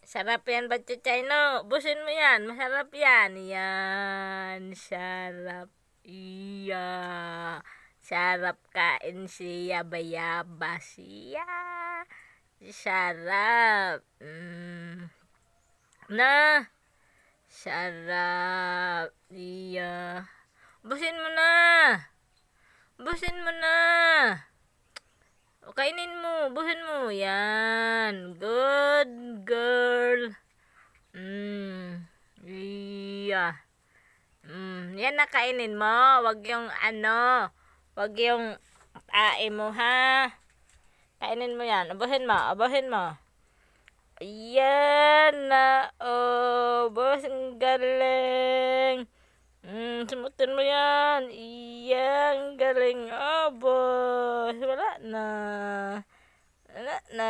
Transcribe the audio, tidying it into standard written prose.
Sarap yan, Batchay, no? Ubusin mo yan. Masarap yan. Yan. Sarap. Iya. Sarap kain siya. Bayaba siya. Sarap. Na. Sarap. Iya. Ubusin mo na. Ubusin mo na. O, kainin mo. Ubusin mo. Yan. Good girl. Iya. Yan na kainin mo. Wag yung ano. Wag yung tae mo, ha. Kainin mo yan. Ubusin mo. Ubusin mo. Ayan na. Oh, boss. Ang galing. Sumutin mo yan. Iyan. Galing. Oh, boss. Wala na. Wala na.